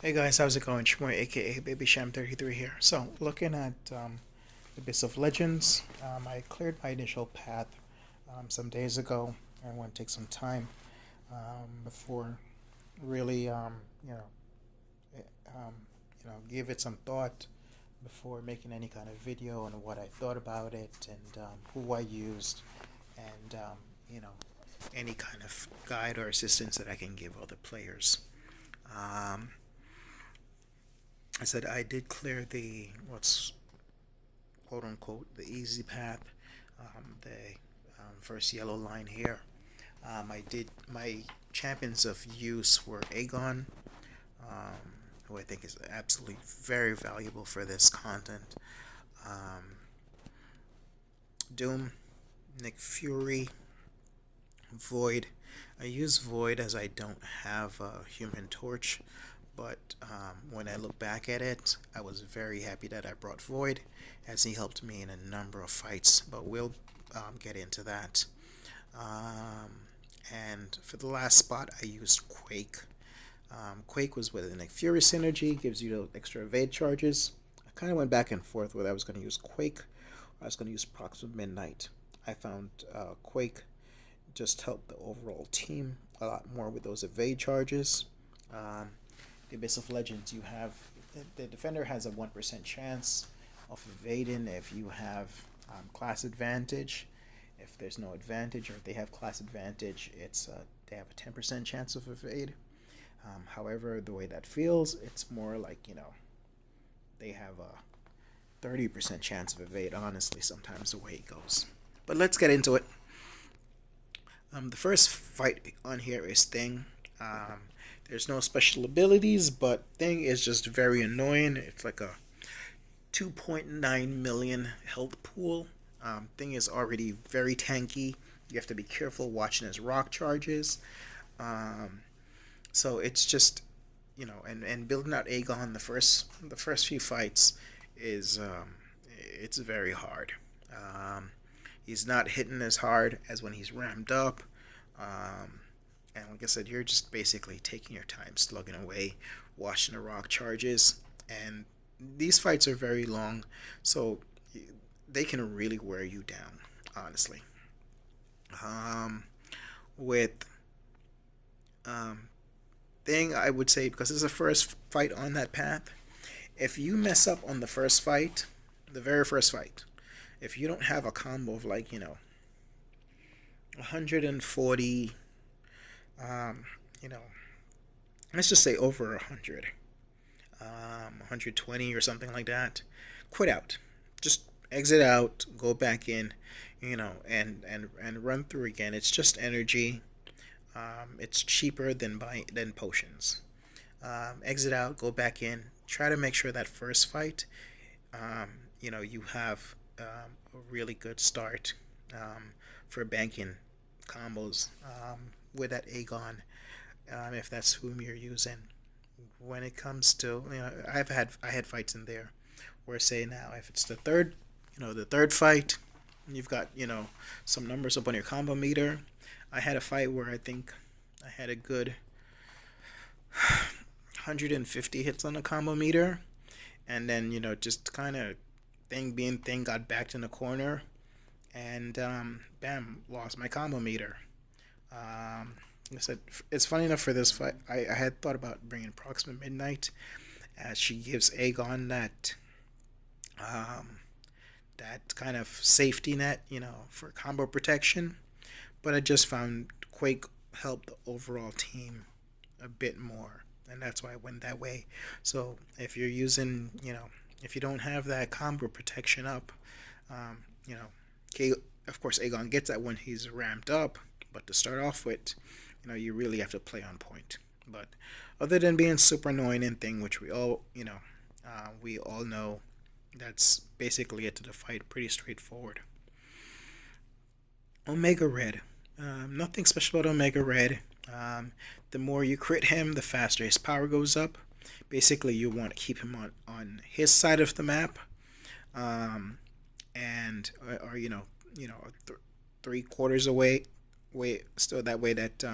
Hey guys, how's it going? Shmoy, aka Baby Sham 33 here. So, looking at Abyss of Legends, I cleared my initial path some days ago. I want to take some time before really, eh, um, give it some thought before making any kind of video on what I thought about it and who I used, and any kind of guide or assistance that I can give other players. Um, I said I did clear the what's quote unquote the easy path, the first yellow line here. I did my champions of use were Aegon, who I think is absolutely very valuable for this content. Um, Doom, Nick Fury, Void. I use Void as I don't have a Human Torch, but when I look back at it, I was very happy that I brought Void, as he helped me in a number of fights. But we'll get into that. And for the last spot, I used Quake. Quake was with an Nick Fury synergy, gives you those extra evade charges. I kind of went back and forth whether I was going to use Quake or I was going to use Proxima Midnight. I found Quake just helped the overall team a lot more with those evade charges. Um, the Abyss of Legends, you have the defender has a 1% chance of evading if you have class advantage. If there's no advantage or if they have class advantage, it's they have a 10% chance of evade. However, the way that feels, it's more like they have a 30% chance of evade. Honestly, sometimes the way it goes. But let's get into it. The first fight on here is Thing. There's no special abilities, but Thing is just very annoying. It's like a 2.9 million health pool. Thing is already very tanky. You have to be careful watching his rock charges. So it's just and building out Aegon the first few fights is it's very hard. He's not hitting as hard as when he's ramped up. And like I said, you're just basically taking your time slugging away, watching the rock charges. And these fights are very long, so they can really wear you down, honestly. With Thing, I would say, because it's the first fight on that path, if you mess up on the first fight, the very first fight, if you don't have a combo of 140, um, you know, let's just say over 100, 120 or something like that, quit out. Just exit out, go back in, and run through again. It's just energy. It's cheaper than potions. Exit out, go back in. Try to make sure that first fight, you have a really good start for banking combos with that Aegon, if that's whom you're using. When it comes to I had fights in there where, say, now if it's the third fight, you've got some numbers up on your combo meter. I had a fight where I think I had a good 150 hits on the combo meter, and then just kind of thing being thing got backed in the corner, and bam, lost my combo meter. I said it's funny enough for this fight. I had thought about bringing Proxima Midnight, as she gives Aegon um, that kind of safety net, for combo protection. But I just found Quake helped the overall team a bit more, and that's why I went that way. So if you're using, if you don't have that combo protection up, um, you know, of course Aegon gets that when he's ramped up, but to start off with, you really have to play on point. But other than being super annoying and thing, which we all know, that's basically it to the fight. Pretty straightforward. Omega Red. Nothing special about Omega Red. The more you crit him, the faster his power goes up. Basically, you want to keep him on his side of the map, and or th- 3/4 away, so that way that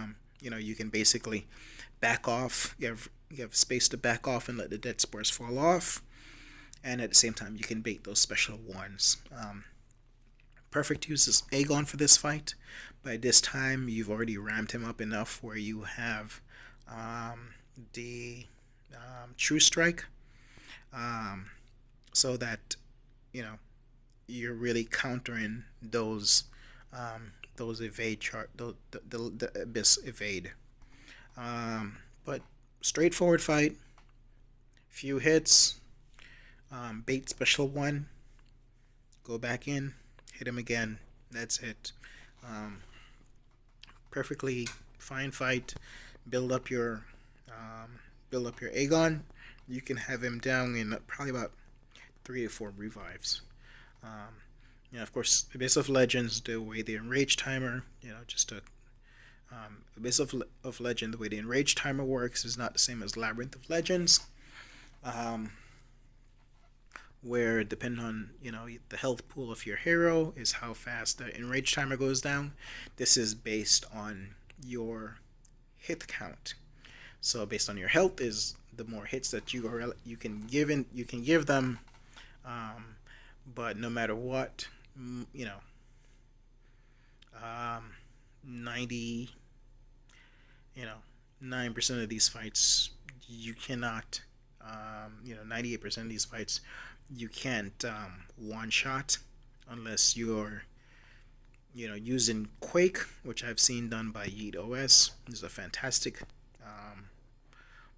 you can basically back off. You have space to back off and let the dead spores fall off, and at the same time you can bait those special ones. Perfect use is Aegon for this fight. By this time, you've already rammed him up enough where you have the True Strike, so that you know you're really countering those evade chart the abyss evade. But straightforward fight, few hits, bait special one, go back in, hit him again. That's it. Um, Perfectly fine fight. Build up your build up your Aegon. You can have him down in probably about 3 to 4 revives. Of course, Abyss of Legends, the way the enrage timer, just a Abyss of Legend, the way the enrage timer works is not the same as Labyrinth of Legends, where depending on the health pool of your hero is how fast the enrage timer goes down. This is based on your hit count. So based on your health is the more hits that you can give them, but no matter what, 90 9% of these fights you cannot 98% of these fights you can't one shot unless you're using Quake, which I've seen done by Yeet OS. This is a fantastic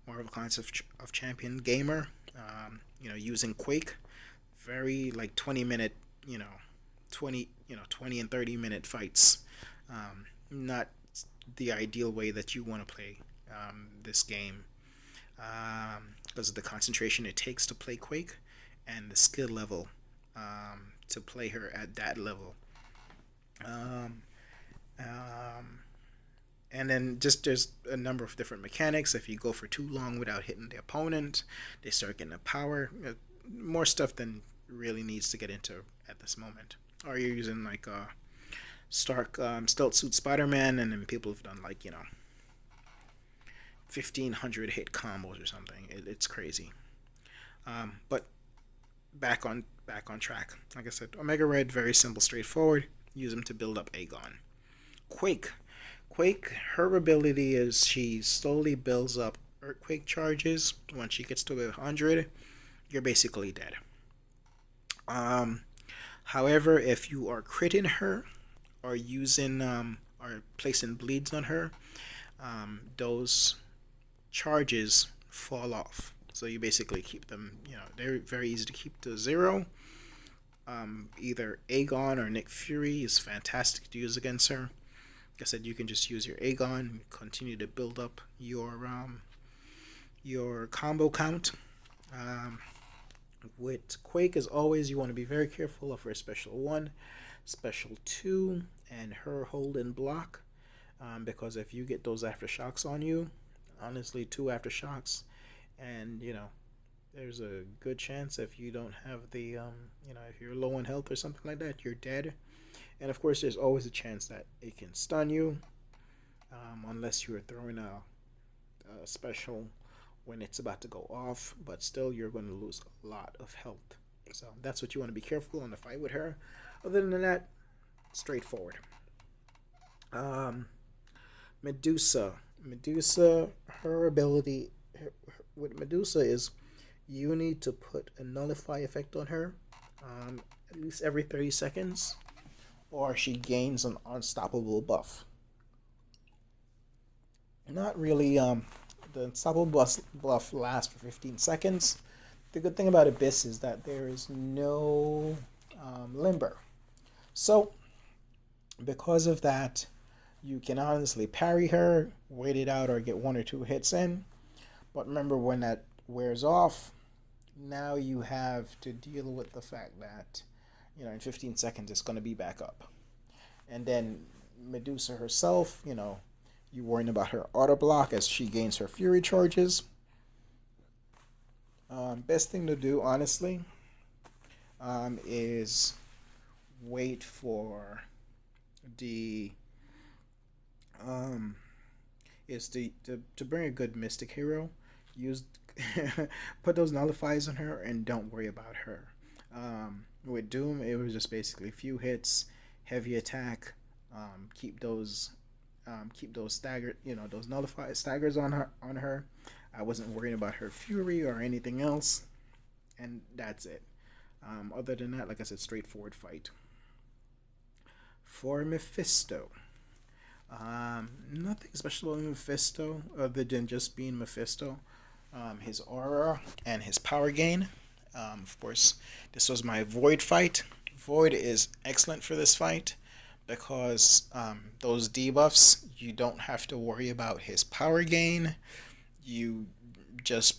Marvel Clans of Champion gamer. Using Quake, very like 20-minute 20 and 30-minute fights. Not the ideal way that you want to play this game, because of the concentration it takes to play Quake and the skill level to play her at that level. Um, um, and then just there's a number of different mechanics. If you go for too long without hitting the opponent, they start getting a power. More stuff than really needs to get into at this moment. Or you're using like Stark Stealth Suit Spider-Man, and then people have done like 1,500 hit combos or something. It's crazy. But back on track. Like I said, Omega Red, very simple, straightforward. Use them to build up Aegon. Quake, her ability is she slowly builds up earthquake charges. When she gets to 100, you're basically dead. However, if you are critting her or using or placing bleeds on her, those charges fall off. So you basically keep them. They're very easy to keep to 0. Either Aegon or Nick Fury is fantastic to use against her. Like I said, you can just use your Aegon and continue to build up your combo count. With Quake, as always, you want to be very careful of her special 1, special 2, and her hold and block, because if you get those aftershocks on you, honestly, 2 aftershocks, and there's a good chance if you don't have the if you're low in health or something like that, you're dead. And of course, there's always a chance that it can stun you, unless you're throwing a special when it's about to go off, but still you're going to lose a lot of health. So that's what you want to be careful on the fight with her. Other than that, straightforward. Medusa, her ability with Medusa is you need to put a nullify effect on her at least every 30 seconds, or she gains an unstoppable buff. Not really. The unstoppable buff lasts for 15 seconds. The good thing about Abyss is that there is no limber. So, because of that, you can honestly parry her, wait it out, or get 1 or 2 hits in. But remember, when that wears off, now you have to deal with the fact that, in 15 seconds it's going to be back up. And then Medusa herself, you worrying about her auto block as she gains her fury charges. Best thing to do, honestly, is wait for the is to bring a good mystic hero. Use put those nullifiers on her and don't worry about her. With Doom, it was just basically few hits, heavy attack, keep those staggered, those nullified staggers on her. I wasn't worrying about her fury or anything else, and that's it. Other than that, like I said, straightforward fight. For Mephisto, nothing special in Mephisto other than just being Mephisto. His aura and his power gain. Of course, this was my Void fight. Void is excellent for this fight because those debuffs, you don't have to worry about his power gain. You just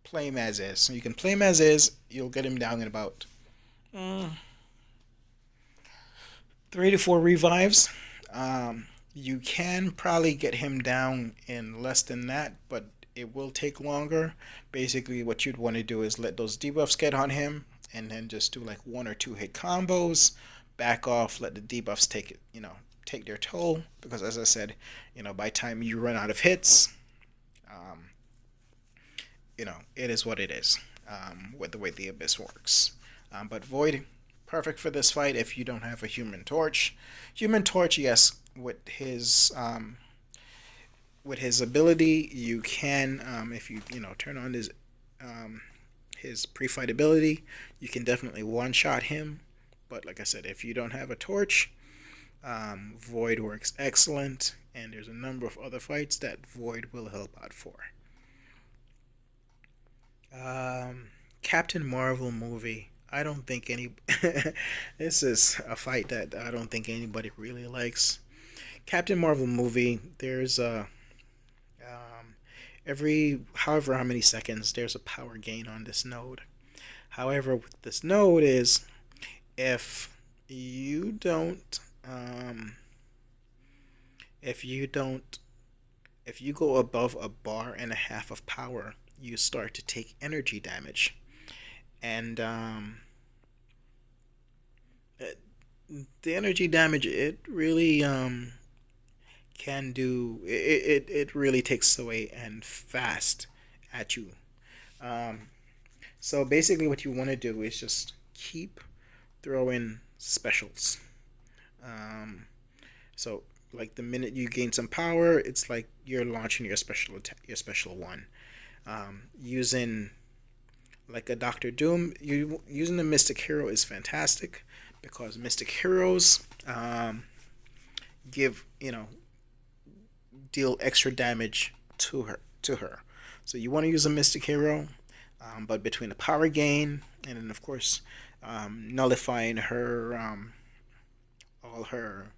play him as is. So you can play him as is. You'll get him down in about 3 to 4 revives. You can probably get him down in less than that, but it will take longer. Basically, what you'd want to do is let those debuffs get on him, and then just do like 1 or 2 hit combos. Back off, let the debuffs take it, take their toll. Because as I said, by the time you run out of hits, it is what it is. With the way the Abyss works, but Void, perfect for this fight if you don't have a Human Torch. Human Torch, yes, with his ability, you can, if you turn on his pre-fight ability, you can definitely one-shot him. But like I said, if you don't have a torch, Void works excellent, and there's a number of other fights that Void will help out for. Captain Marvel movie. I don't think any. This is a fight that I don't think anybody really likes. Captain Marvel movie. There's a every however how many seconds there's a power gain on this node. However, with this node is if you don't if you don't if you go above 1.5 bar of power, you start to take energy damage, and the energy damage, it really can do it really takes away and fast at you. So basically what you want to do is just keep throwing specials. So like the minute you gain some power, it's like you're launching your special one. Using like a Doctor Doom, using the Mystic Hero is fantastic because Mystic Heroes give deal extra damage to her. So you want to use a Mystic Hero, but between the power gain and then of course nullifying her all her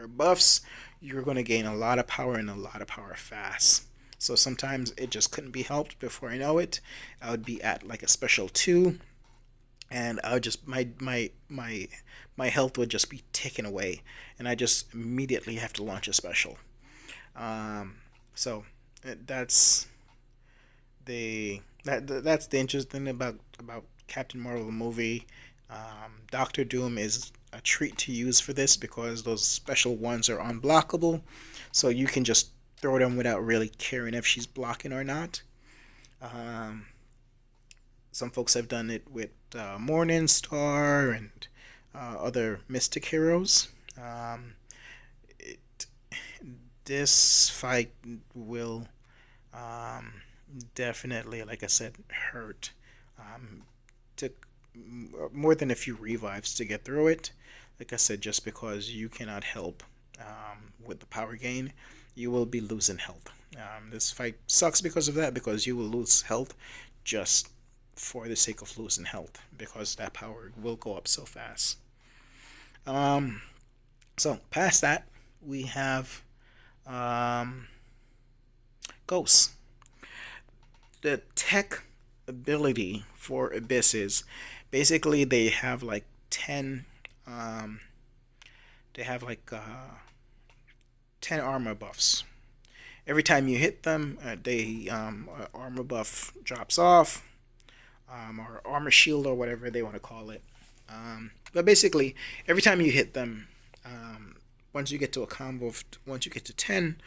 buffs, you're going to gain a lot of power and a lot of power fast. So sometimes it just couldn't be helped. Before I know it, I would be at like a special 2, and I would just my health would just be taken away, and I just immediately have to launch a special. So that's that's the interesting thing about Captain Marvel movie. Doctor Doom is a treat to use for this because those special ones are unblockable, so you can just throw them without really caring if she's blocking or not. Some folks have done it with Morning Star and other Mystic heroes. It, this fight will definitely, like I said, hurt. Took more than a few revives to get through it. Like I said, just because you cannot help with the power gain, you will be losing health. This fight sucks because of that, because you will lose health just for the sake of losing health, because that power will go up so fast. So past that, we have Ghosts. The tech ability for Abysses, basically they have like 10 they have like 10 armor buffs. Every time you hit them, they armor buff drops off, or armor shield, or whatever they want to call it. But basically, every time you hit them, once you get to a combo of once you get to 10,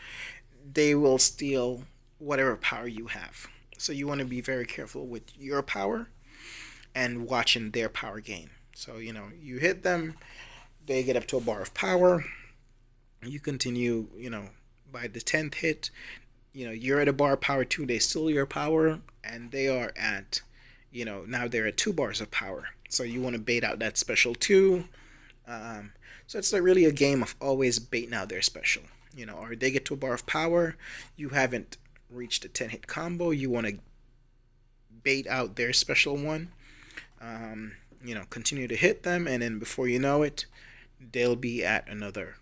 they will steal whatever power you have. So you want to be very careful with your power and watching their power gain. So, you hit them, they get up to a bar of power, you continue, by the 10th hit, you're at a bar of power too, they steal your power, and they are at, now they're at 2 bars of power. So you want to bait out that special too. Um, so it's like really a game of always baiting out their special. Or they get to a bar of power, you haven't reached a 10 hit combo, you want to bait out their special one. Continue to hit them, and then before you know it, they'll be at another.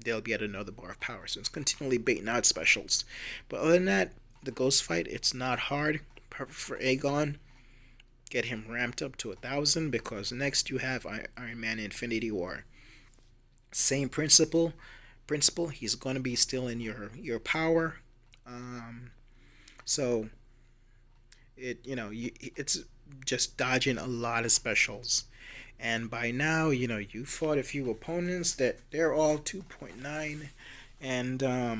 They'll be at another bar of power. So it's continually baiting out specials. But other than that, the ghost fight, it's not hard. Perfect for Aegon. Get him ramped up to 1,000 because next you have Iron Man Infinity War. Same principle. He's going to be still in your power. So it's just dodging a lot of specials. And by now, you fought a few opponents that they're all 2.9, and I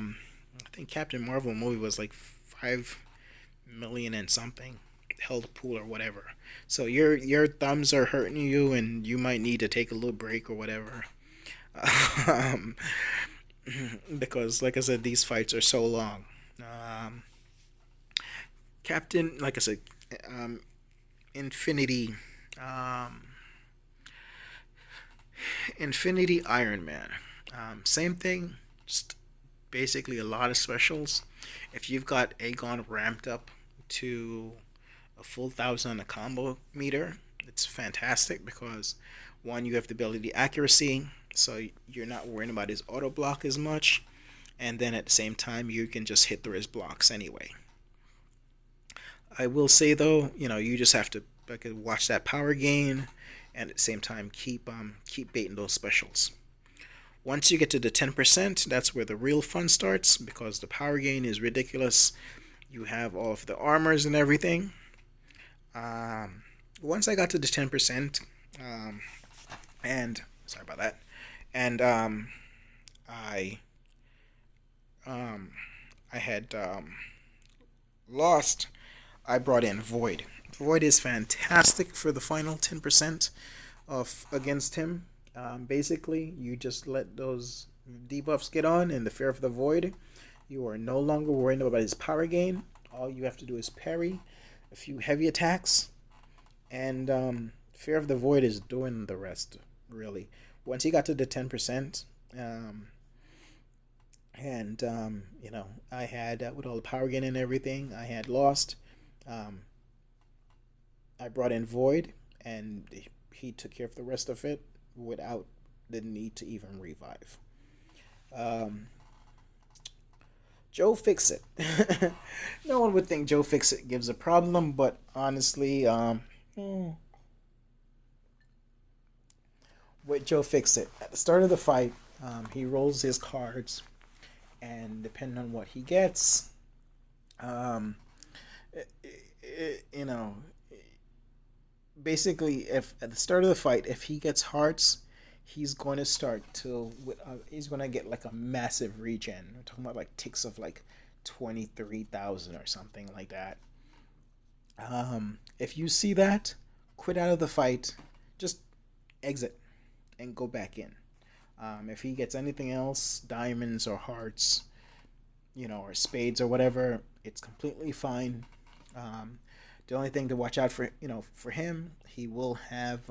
think Captain Marvel movie was like 5 million and something health pool or whatever. So your thumbs are hurting you, and you might need to take a little break or whatever. um, because, like I said, these fights are so long. Um, Captain, like I said, um, Infinity, um, Infinity Iron Man. Same thing, just basically a lot of specials. If you've got Aegon ramped up to a full 1,000 on the combo meter, it's fantastic because one, you have the ability accuracy, so you're not worrying about his auto block as much, and then at the same time you can just hit through his blocks anyway. I will say though, you just have to watch that power gain, and at the same time keep baiting those specials. Once you get to the 10%, that's where the real fun starts because the power gain is ridiculous. You have all of the armors and everything. Once I got to the 10%, and sorry about that, and I um, I had lost. I brought in Void. Void is fantastic for the final 10% of against him. Basically, you just let those debuffs get on, and the Fear of the Void, you are no longer worried about his power gain. All you have to do is parry a few heavy attacks, and Fear of the Void is doing the rest, really. Once he got to the 10%, and I had, with all the power gain and everything, I had lost. Um, I brought in Void, and he took care of the rest of it without the need to even revive. Um, Joe Fixit. No one would think Joe Fixit gives a problem, but honestly, with Joe Fixit, at the start of the fight, he rolls his cards, and depending on what he gets, um, you know, basically, if at the start of the fight, if he gets hearts, he's going to start to he's going to get like a massive regen. We're talking about like ticks of like 23,000 or something like that. If you see that, quit out of the fight, just exit and go back in. If he gets anything else, diamonds or hearts, or spades or whatever, it's completely fine. The only thing to watch out for, for him, he will have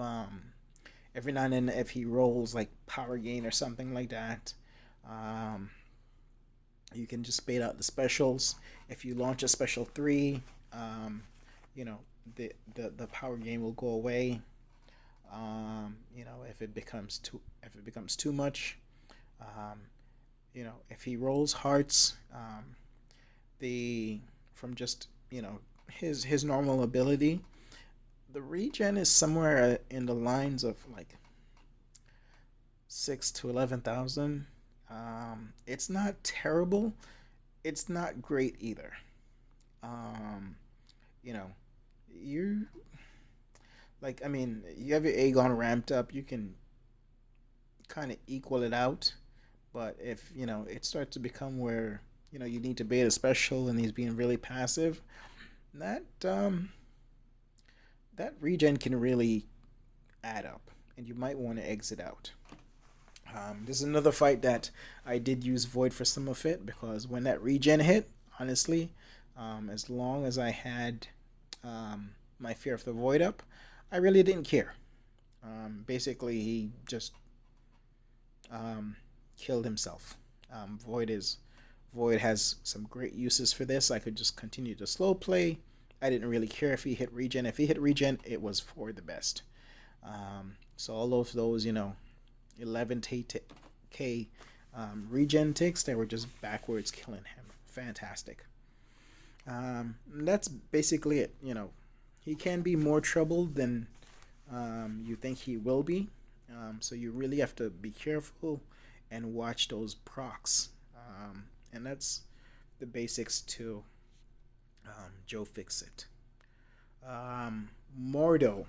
every now and then if he rolls like power gain or something like that. You can just bait out the specials. If you launch a special 3, you know the power gain will go away. If it becomes too much, if he rolls hearts, the from just his normal ability, the regen is somewhere in the lines of like 6 to 11,000. It's not terrible. It's not great either. Um, you know, you you have your Aegon ramped up. You can kind of equal it out, but if it starts to become where you need to bait a special and he's being really passive, that that regen can really add up, and you might want to exit out. This is another fight that I did use Void for some of it, because when that regen hit, honestly, as long as I had my Fear of the Void up, I really didn't care. Basically, he just killed himself. Void has some great uses for this. I could just continue to slow play. I didn't really care if he hit regen. If he hit regen, it was for the best. So all of those, 11k regen ticks, they were just backwards killing him. Fantastic. That's basically it. He can be more trouble than you think he will be. So you really have to be careful and watch those procs. And that's the basics to Joe Fixit. Mordo.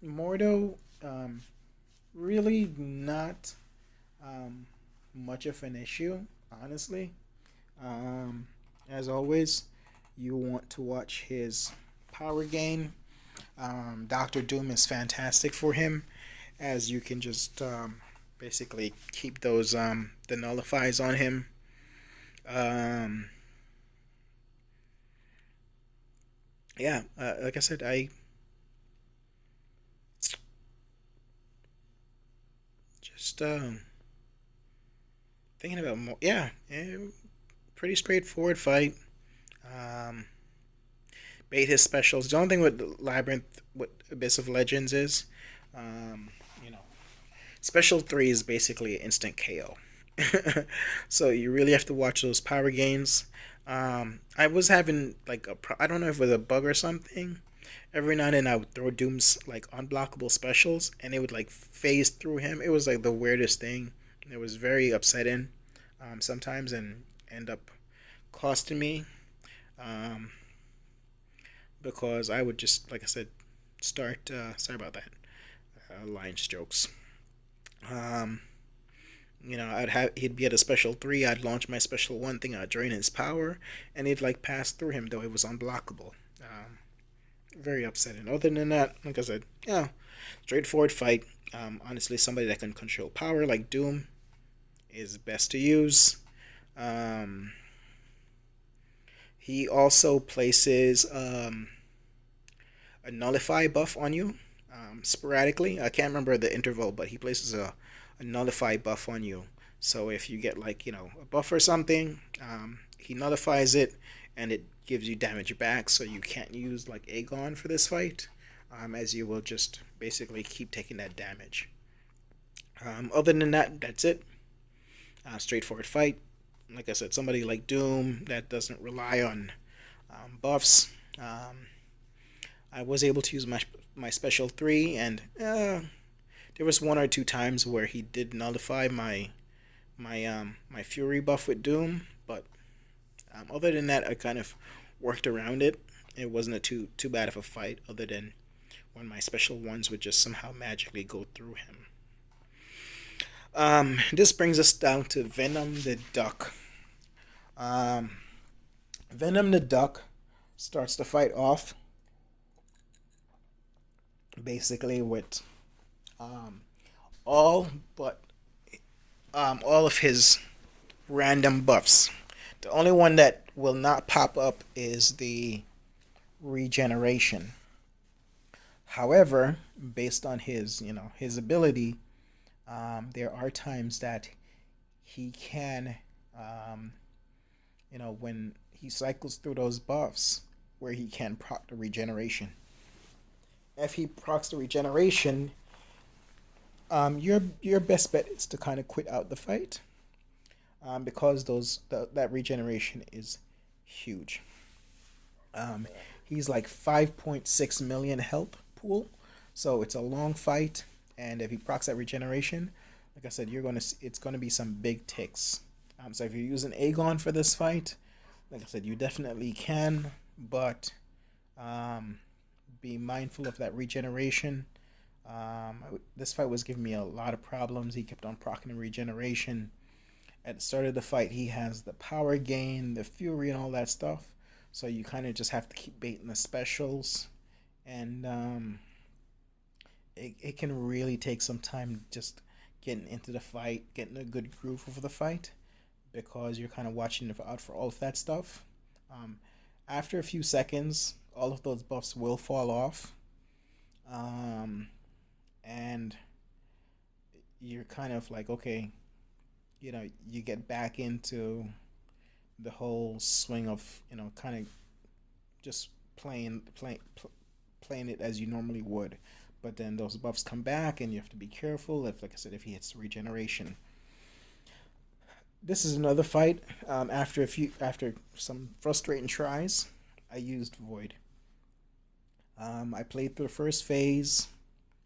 Mordo, really not much of an issue, honestly. As always, you want to watch his power gain. Doctor Doom is fantastic for him, as you can just basically keep those the nullifies on him. Yeah, like I said, I just thinking about more. Yeah, pretty straightforward fight. Um, Bait his specials. The only thing with Labyrinth, with Abyss of Legends is, um, you know, special 3 is basically an instant KO. So you really have to watch those power gains. I was having like I don't know if it was a bug or something. Every now and then I would throw Doom's like unblockable specials, and it would like phase through him. It was like the weirdest thing. It was very upsetting sometimes, and end up costing me. Um, because I would just, like I said, start. Sorry about that. Line strokes. Um, I'd have he'd be at a special 3. I'd launch my special 1 thing. I'd drain his power, and he'd like pass through him, though it was unblockable. Very upsetting. Other than that, like I said, yeah, straightforward fight. Honestly, somebody that can control power like Doom is best to use. Um, he also places a nullify buff on you sporadically. I can't remember the interval, but he places a nullify buff on you. So if you get like a buff or something, he nullifies it, and it gives you damage back. So you can't use like Aegon for this fight, as you will just basically keep taking that damage. Other than that, that's it. Straightforward fight. Like I said, somebody like Doom that doesn't rely on buffs. I was able to use my special 3, and there was 1 or 2 times where he did nullify my Fury buff with Doom, but other than that, I kind of worked around it. It wasn't a too bad of a fight, other than when my special ones would just somehow magically go through him. This brings us down to Venom the Duck. Um, Venom the Duck starts the fight off basically with um, all but all of his random buffs. The only one that will not pop up is the regeneration. However, based on his ability, there are times that he can, when he cycles through those buffs, where he can proc the regeneration. If he procs the regeneration, your best bet is to kind of quit out the fight, because that regeneration is huge. He's like 5.6 million health pool, so it's a long fight. And if he procs that regeneration, like I said, it's gonna be some big ticks. So if you're using Aegon for this fight, like I said, you definitely can, but be mindful of that regeneration. This fight was giving me a lot of problems. He kept on proccing the regeneration, at the start of the fight, he has the power gain, the fury, and all that stuff. So you kind of just have to keep baiting the specials, and it can really take some time just getting into the fight, getting a good groove of the fight, because you're kind of watching out for all of that stuff. Um, After a few seconds, all of those buffs will fall off, um, and you're kind of like, okay, you get back into the whole swing of kind of just playing it as you normally would. But then those buffs come back, and you have to be careful. If, like I said, if he hits regeneration, this is another fight. After some frustrating tries, I used Void. I played through the first phase.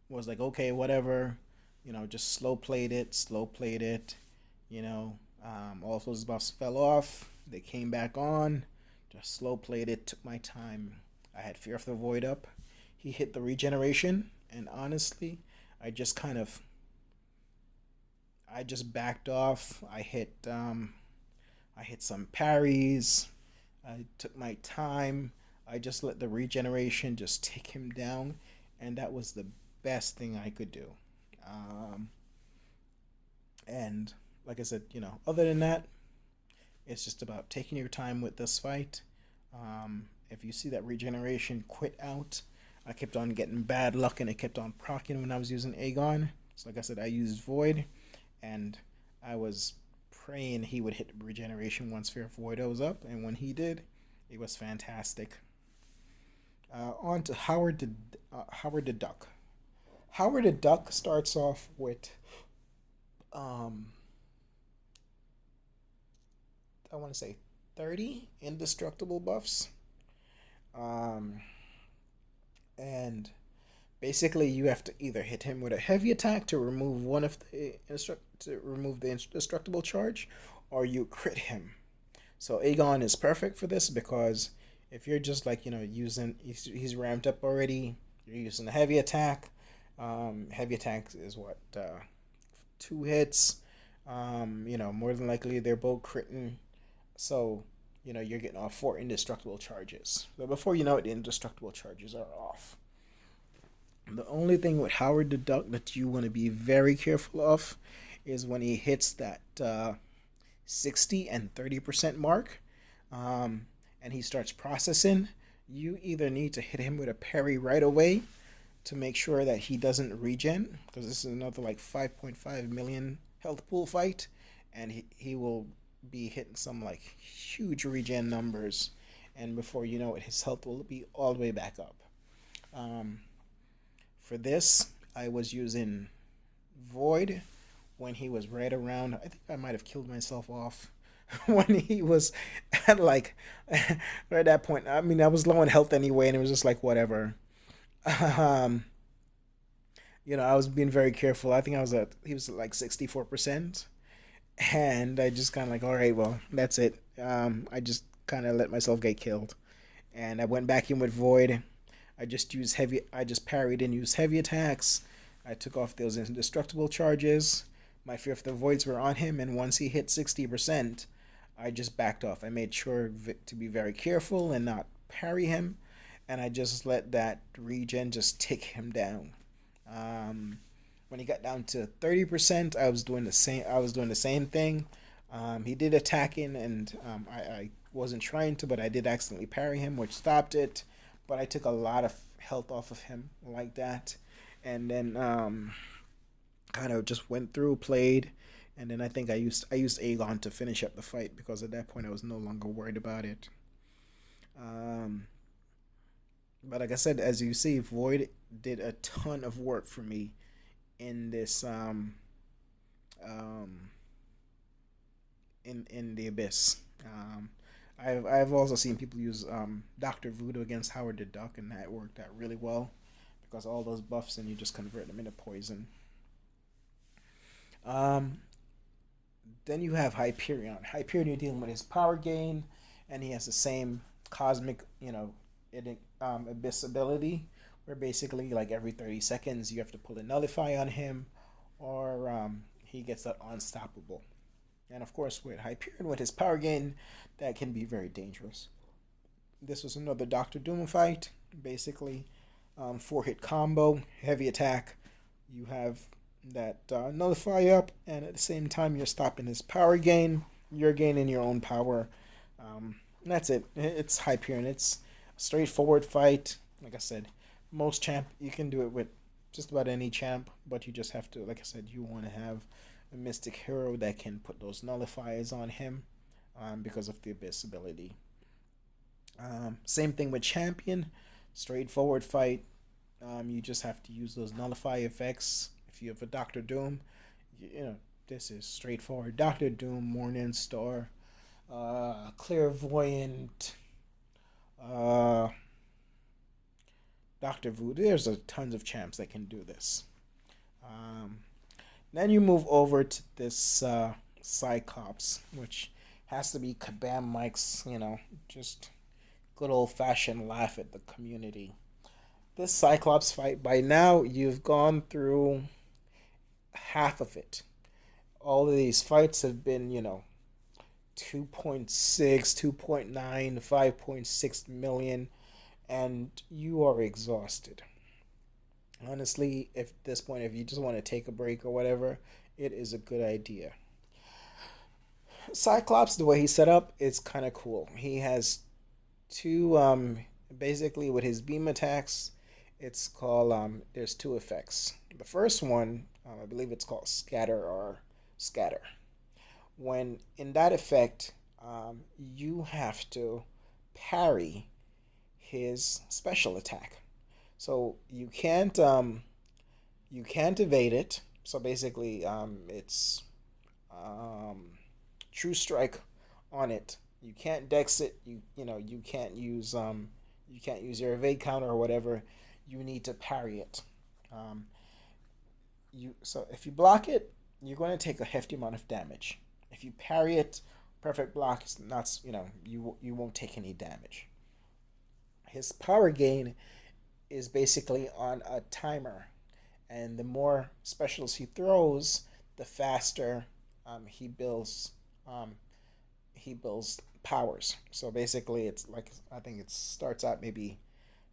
Was like, okay, whatever. Just slow played it. All of those buffs fell off. They came back on. Just slow played it. Took my time. I had Fear of the Void up. He hit the regeneration, and honestly, I just kind of I just backed off. I hit some parries. I took my time. I just let the regeneration just take him down, and that was the best thing I could do. Um, and like I said, other than that, it's just about taking your time with this fight. If you see that regeneration quit out, I kept on getting bad luck, and it kept on proccing when I was using Aegon. So like I said, I used Void, and I was praying he would hit regeneration once Fear of Void was up, and when he did, it was fantastic. On to Howard the Duck. Howard the Duck starts off with um, I want to say 30 indestructible buffs. Um, and basically you have to either hit him with a heavy attack to remove the indestructible charge, or you crit him. So Aegon is perfect for this, because if you're just like using he's ramped up already, you're using a heavy attack. Heavy attack is what, 2 hits. More than likely they're both critting. So you're getting off 4 indestructible charges. So before you know it, the indestructible charges are off. The only thing with Howard the Duck that you want to be very careful of is when he hits that 60 and 30% mark, and he starts processing. You either need to hit him with a parry right away to make sure that he doesn't regen, because this is another like 5.5 million health pool fight, and he will be hitting some like huge regen numbers, and before you know it, his health will be all the way back up. Um, for this, I was using Void when he was right around. I think I might have killed myself off when he was at like right at that point. I mean, I was low in health anyway, and it was just like whatever. Um, I was being very careful. I think he was at like 64%, and I just kind of like, all right, well, that's it. I just kind of let myself get killed, and I went back in with Void. I just parried and used heavy attacks. I took off those indestructible charges. My Fear of the Voids were on him, and once he hit 60%, I just backed off. I made sure to be very careful and not parry him, and I just let that regen just tick him down. When he got down to 30%, I was doing the same. I was doing the same thing. He did attacking, and I wasn't trying to, but I did accidentally parry him, which stopped it. But I took a lot of health off of him like that, and then kind of just went through, played, and then I think I used Aegon to finish up the fight, because at that point I was no longer worried about it. Um, but like I said, as you see, Void did a ton of work for me in this um, in the Abyss. I've also seen people use Doctor Voodoo against Howard the Duck, and that worked out really well, because all those buffs, and you just convert them into poison. Um, then you have Hyperion. Hyperion, you're dealing with his power gain, and he has the same cosmic, Abyss ability, where basically like every 30 seconds you have to pull a Nullify on him, or he gets that Unstoppable. And of course, with Hyperion, with his power gain, that can be very dangerous. This was another Doctor Doom fight. Basically, 4-hit combo, heavy attack. You have that nullify up, and at the same time, you're stopping his power gain. You're gaining your own power. That's it. It's Hyperion. It's a straightforward fight. Like I said, most champ, you can do it with just about any champ, but you just have to, like I said, you want to have a mystic hero that can put those nullifiers on him because of the Abyss ability. Same thing with champion, straightforward fight. You just have to use those nullify effects. If you have a Doctor Doom, this is straightforward. Doctor Doom, Morning Star, Clairvoyant, uh, Doctor Voodoo. There's tons of champs that can do this. Um, then you move over to this Cyclops, which has to be Kabam Mike's, just good old fashioned laugh at the community. This Cyclops fight, by now, you've gone through half of it. All of these fights have been, 2.6, 2.9, 5.6 million, and you are exhausted. Honestly, if at this point, if you just want to take a break or whatever, it is a good idea. Cyclops, the way he's set up, it's kind of cool. He has two, basically with his beam attacks, it's called, there's two effects. The first one, I believe it's called scatter or scatter. When in that effect, you have to parry his special attack. So you can't evade it. So basically, it's true strike on it. You can't dex it. You can't use your evade counter or whatever. You need to parry it. Um, so if you block it, you're going to take a hefty amount of damage. If you parry it, perfect block, it's not you won't take any damage. His power gain is basically on a timer, and the more specials he throws, the faster he builds he builds powers. So basically, it's like I think it starts out maybe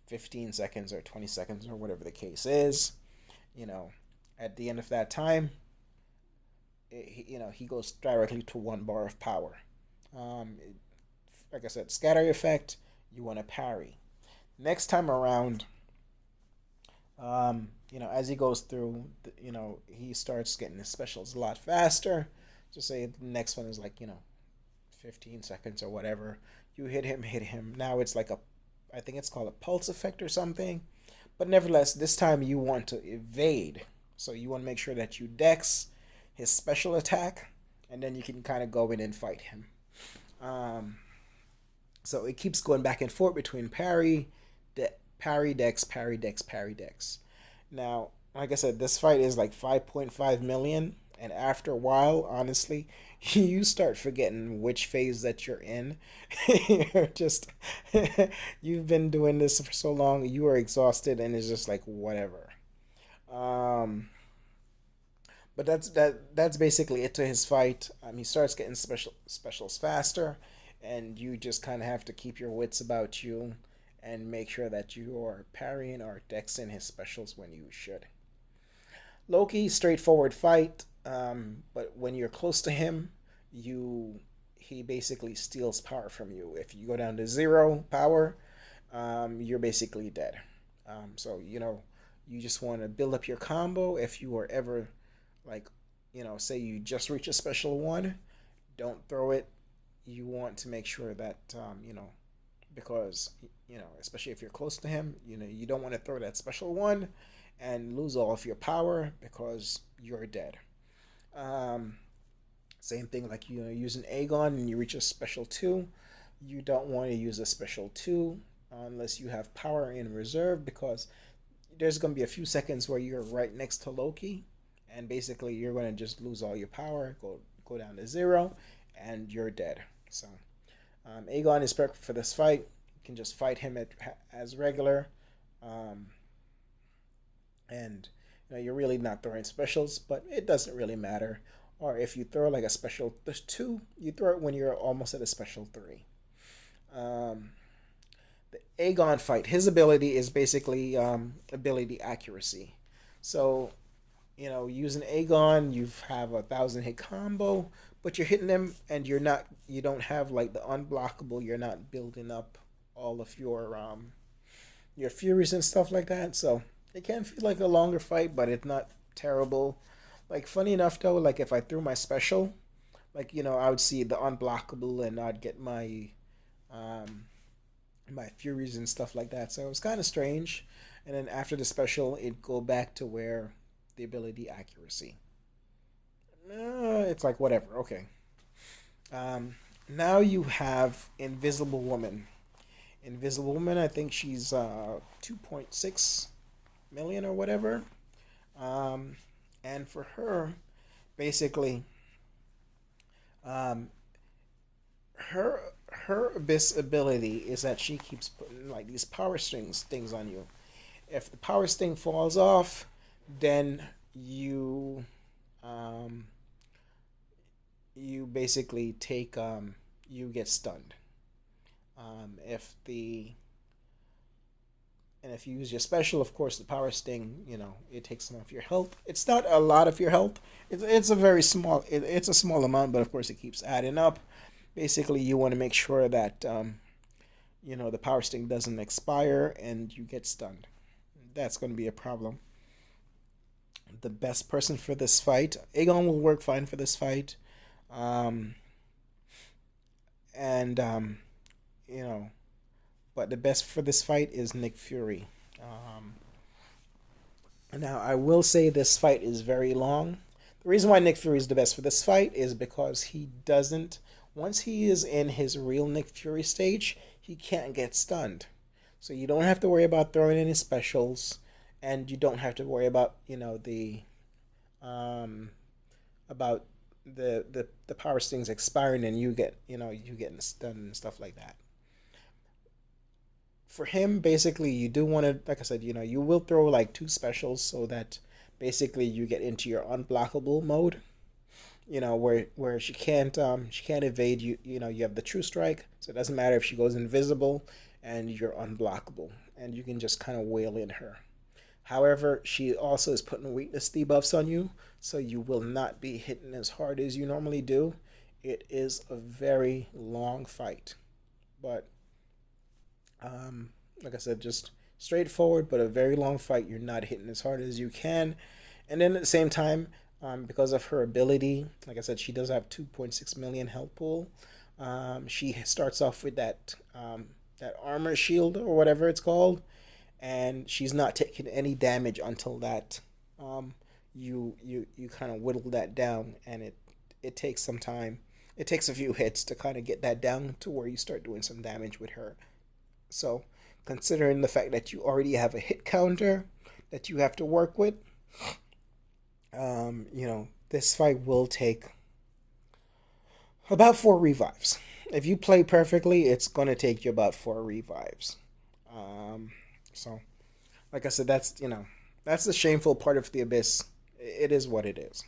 15 seconds or 20 seconds or whatever the case is. You know, at the end of that time, he goes directly to 1 bar of power. It, like I said, scatter effect. You want to parry. Next time around, as he goes through, he starts getting his specials a lot faster. Just say the next one is like 15 seconds or whatever. You hit him. Now it's like I think it's called a pulse effect or something. But nevertheless, this time you want to evade. So you want to make sure that you dex his special attack, and then you can kind of go in and fight him. So it keeps going back and forth between parry, dex, parry, dex, parry, dex. Now, like I said, this fight is like 5.5 million, and after a while, honestly, you start forgetting which phase that you're in. You're just, you've been doing this for so long, you are exhausted, and it's just like whatever. Um, but that's basically it to his fight. He starts getting specials faster, and you just kind of have to keep your wits about you and make sure that you are parrying or dexing his specials when you should. Loki, straightforward fight, but when you're close to him, he basically steals power from you. If you go down to 0 power, you're basically dead. So you just want to build up your combo. If you are ever like, say you just reach a special 1, don't throw it. You want to make sure that because especially if you're close to him, you don't want to throw that special 1 and lose all of your power because you're dead. Same thing like using Aegon and you reach a special 2. You don't want to use a special 2 unless you have power in reserve, because there's going to be a few seconds where you're right next to Loki, and basically you're going to just lose all your power, go down to 0, and you're dead. So Aegon is perfect for this fight. You can just fight him as regular, and you're really not throwing specials, but it doesn't really matter. or if you throw like a special 2, you throw it when you're almost at a special 3. Um, the Aegon fight, his ability is basically ability accuracy. So using Aegon, you have 1,000 hit combo, but you're hitting them, and you don't have like the unblockable. You're not building up all of your furies and stuff like that. So it can feel like a longer fight, but it's not terrible. Like funny enough though, like if I threw my special, like I would see the unblockable, and I'd get um my furies and stuff like that. So it was kind of strange. And then after the special, it'd go back to where the ability accuracy. It's like whatever. Okay. Now you have Invisible Woman. Invisible Woman, I think she's 2.6 million or whatever. Um, and for her, basically, um, her her abyss ability is that she keeps putting like these power strings things on you. If the power sting falls off, then um, you basically take you get stunned. If the and if you use your special, of course, the power sting, it takes some of your health. It's not a lot of your health. It's a very small. It's a small amount, but of course, it keeps adding up. Basically, you want to make sure that the power sting doesn't expire and you get stunned. That's going to be a problem. The best person for this fight, Aegon will work fine for this fight, um, and you know, but the best for this fight is Nick Fury. Um, Now, I will say this fight is very long. The reason why Nick Fury is the best for this fight is because he doesn't, once he is in his real Nick Fury stage, he can't get stunned. So you don't have to worry about throwing any specials, and you don't have to worry about, um, about the power stings expiring and you getting stunned and stuff like that. For him, basically, you do want to, like I said, you will throw like 2 specials so that basically you get into your unblockable mode. Where she can't evade you. You have the true strike, so it doesn't matter if she goes invisible, and you're unblockable, and you can just kind of wail in her. However, she also is putting weakness debuffs on you, so you will not be hitting as hard as you normally do. It is a very long fight, but like I said, just straightforward, but a very long fight. You're not hitting as hard as you can, and then at the same time, because of her ability, like I said, she does have 2.6 million health pool. She starts off with that armor shield or whatever it's called, and she's not taking any damage until that you kind of whittle that down, and it takes some time. It takes a few hits to kind of get that down to where you start doing some damage with her. So, considering the fact that you already have a hit counter that you have to work with, this fight will take about 4 revives. If you play perfectly, it's gonna take you about 4 revives. So, like I said, that's the shameful part of the abyss. It is what it is.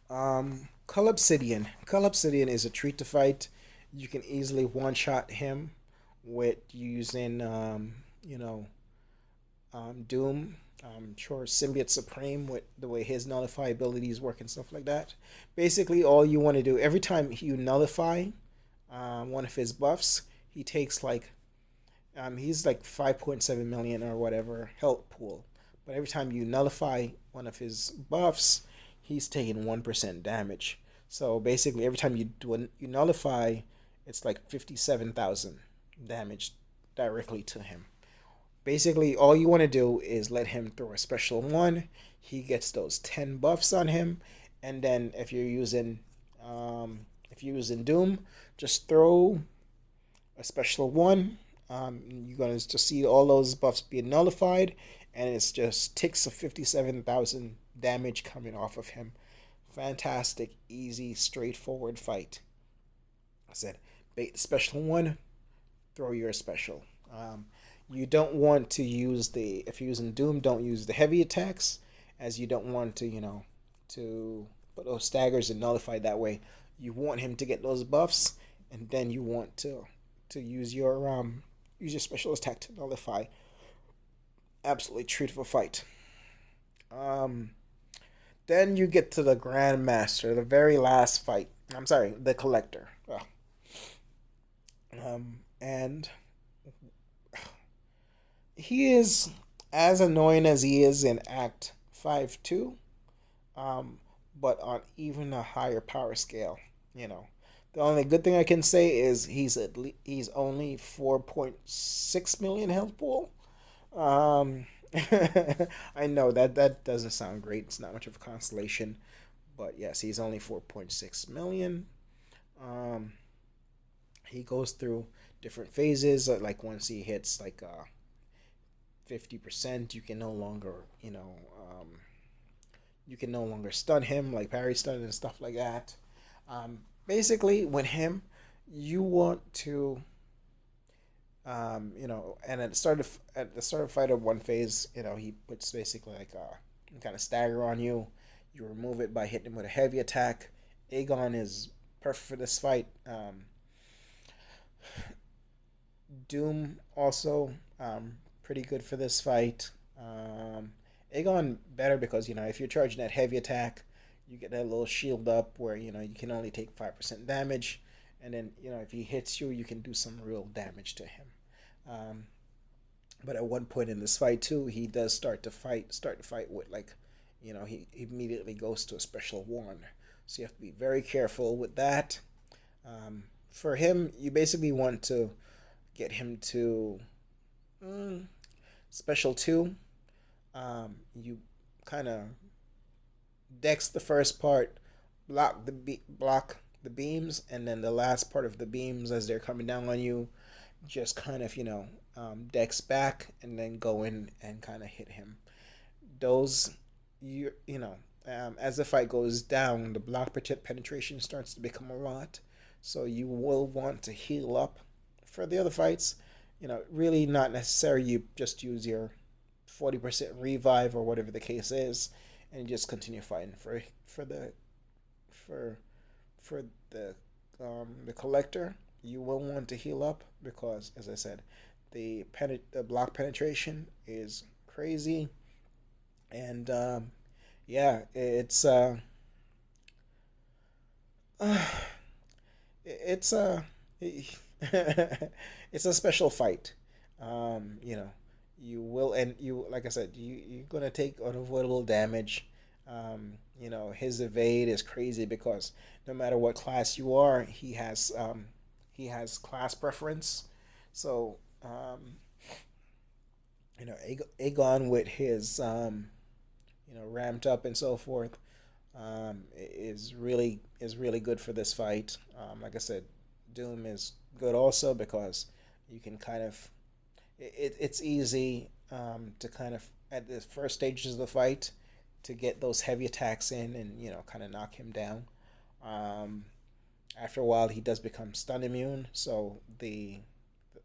Cull Obsidian. Cull Obsidian is a treat to fight. You can easily one shot him with using Doom. Sure, Symbiote Supreme with the way his nullify abilities work and stuff like that. Basically, all you want to do every time you nullify one of his buffs, he takes he's like 5.7 million or whatever health pool. But every time you nullify one of his buffs, he's taking 1% damage. So basically, every time you nullify, it's like 57,000 damage directly to him. Basically, all you want to do is let him throw a special one. He gets those 10 buffs on him, and then if you're using Doom, just throw a special one. You're gonna just see all those buffs being nullified, and it's just ticks of 57,000 damage coming off of him. Fantastic, easy, straightforward fight. I said, bait the special one, throw your special. You don't want to use if you're using Doom, don't use the heavy attacks, as you don't want to but those staggers are nullified that way. You want him to get those buffs, and then you want to use your special attack to nullify. Absolutely treat of a fight. Um, then you get to the Grandmaster, the very last fight. I'm sorry, the Collector. And he is as annoying as he is in Act 5 2, um, but on even a higher power scale. You know, the only good thing I can say is he's only 4.6 million health pool. Um, I know that doesn't sound great. It's not much of a consolation, but yes, he's only 4.6 million. Um, he goes through different phases. Like once he hits like 50%, you can no longer you can no longer stun him like parry stun and stuff like that. Basically, with him, you want to and at the start of fight of one phase, he puts basically like a kind of stagger on you. You remove it by hitting him with a heavy attack. Aegon is perfect for this fight. Doom also pretty good for this fight. Aegon better because if you're charging that heavy attack, you get that little shield up where you can only take 5% damage, and then if he hits you, you can do some real damage to him. Um, but at one point in this fight too, he does start to fight with like, he immediately goes to a special one, so you have to be very careful with that. For him, you basically want to get him to special two. You kind of dex the first part, block the beams, and then the last part of the beams as they're coming down on you, just kind of dex back and then go in and kind of hit him. Those as the fight goes down, the block penetration starts to become a lot, so you will want to heal up for the other fights. Really not necessary. You just use your 40% revive or whatever the case is, and just continue fighting for for the collector. You will want to heal up because, as I said, the block penetration is crazy, and yeah, it's it's a special fight. You will, and you like I said, you're gonna take unavoidable damage. His evade is crazy because no matter what class you are, he has class preference. So Aegon with his ramped up and so forth, is really good for this fight. Like I said, Doom is good also because you can kind of it's easy to kind of at the first stages of the fight to get those heavy attacks in and kind of knock him down. Um, After a while, he does become stun immune, so the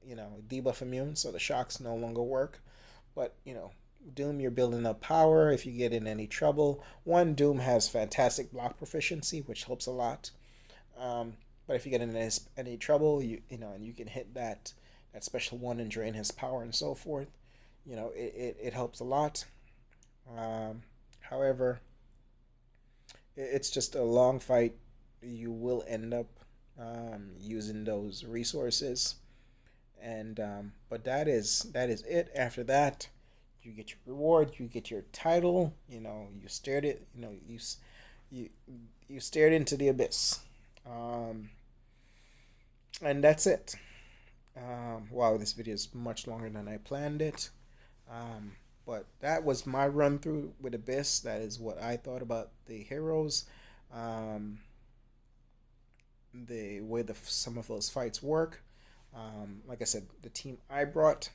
debuff immune, so the shocks no longer work. But Doom, you're building up power. If you get in any trouble, Doom has fantastic block proficiency, which helps a lot. But if you get in any trouble, and you can hit that special one and drain his power and so forth. It helps a lot. However, it's just a long fight. You will end up using those resources, and but that is it. After that, you get your reward. You get your title. You stared it. You you stared into the abyss, and that's it. Wow, this video is much longer than I planned it. But that was my run through with Abyss. That is what I thought about the heroes, um, the way some of those fights work. Like I said, the team I brought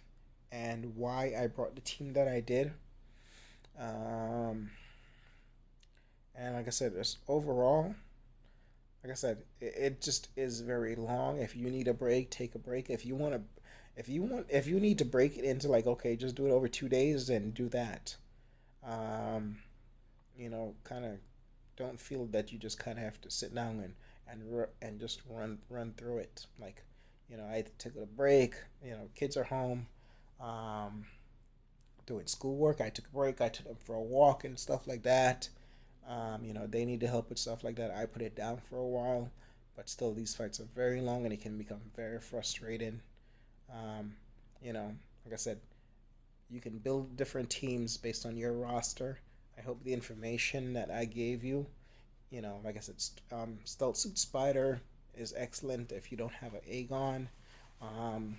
and why I brought the team that I did. Um, and like I said, just overall, like I said, it just is very long. If you need a break, take a break. If you need to break it into like, okay, just do it over 2 days, then do that. Um, kind of don't feel that you just kind of have to sit down and just run through it. Like, I took a break. Kids are home, um, doing schoolwork. I took a break. I took them for a walk and stuff like that. They need to help with stuff like that. I put it down for a while, but still, these fights are very long and it can become very frustrating. Um, like I said, you can build different teams based on your roster. I hope the information that I gave you, like I said, Stealth Suit Spider is excellent if you don't have an Aegon. Um,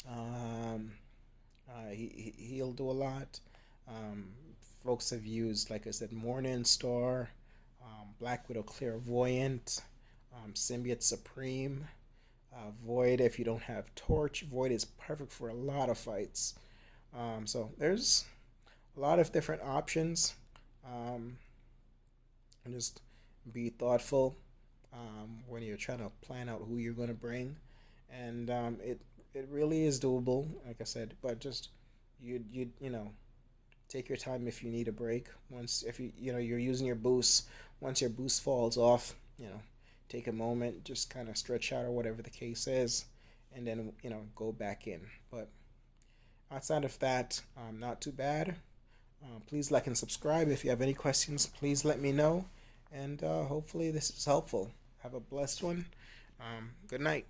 um, he'll do a lot. Um, Folks have used, like I said, Morning Star, Black Widow Clairvoyant, Symbiote Supreme, Void. If you don't have Torch, Void is perfect for a lot of fights. So there's a lot of different options. Um, and just be thoughtful when you're trying to plan out who you're going to bring, and it really is doable. Like I said, but just you take your time if you need a break. Once if you're using your boost, once your boost falls off, take a moment, just kind of stretch out or whatever the case is, and then go back in. But outside of that, not too bad. Please like and subscribe. If you have any questions, please let me know. And hopefully, this is helpful. Have a blessed one. Good night.